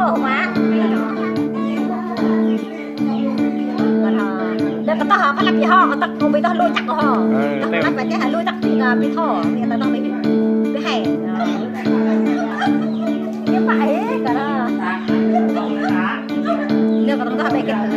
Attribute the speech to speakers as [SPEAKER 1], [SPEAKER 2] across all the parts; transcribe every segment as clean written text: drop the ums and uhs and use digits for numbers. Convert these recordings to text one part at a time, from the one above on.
[SPEAKER 1] thổ mà để cái tao cái làm gì họ tao không biết tao lôi chắc của họ tao làm phải cái hay lôi chắc thì là bị thổ thì tao bị hẻ như vậy cả đó nếu mà tao bị cái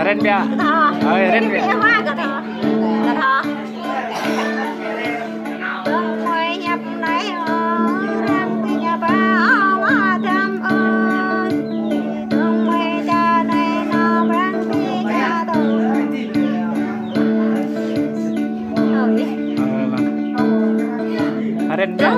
[SPEAKER 2] Ren bia. Ren bia. Ren bia.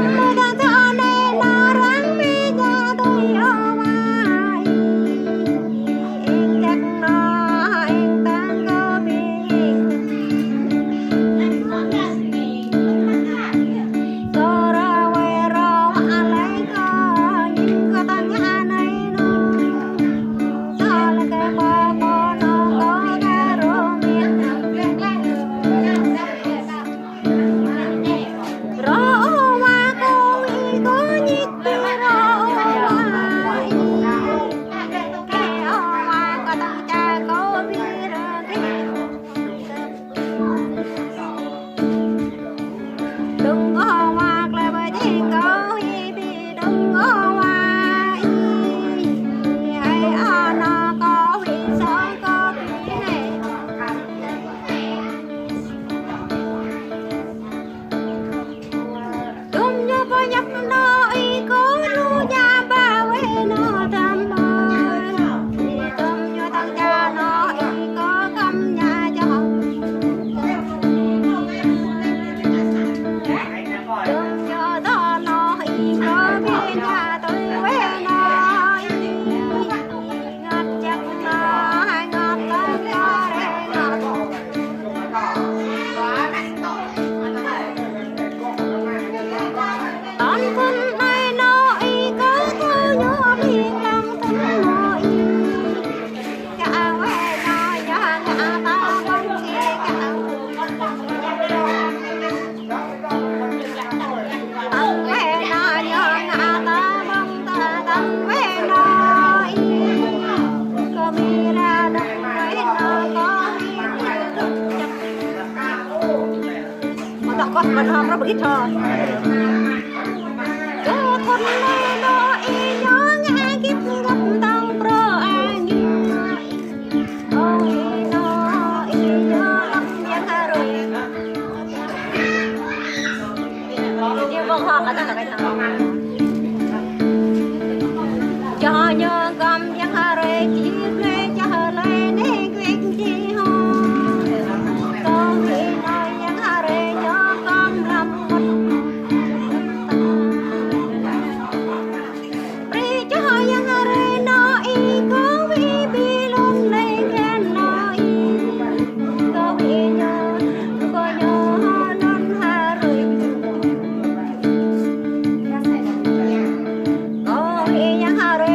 [SPEAKER 2] Mình không có biết thôi. Cho thân mê đó y nhớ ngã kiếp gặp tao pro anh. Ôi nó y nhớ lắm nhớ hà rồi. Nhưng vòng hòn là cái thằng. Cho nhớ cầm nhớ hà rồi chỉ lê cho hà lê để quyết chi ho. Có khi nói nhớ hà rồi hãy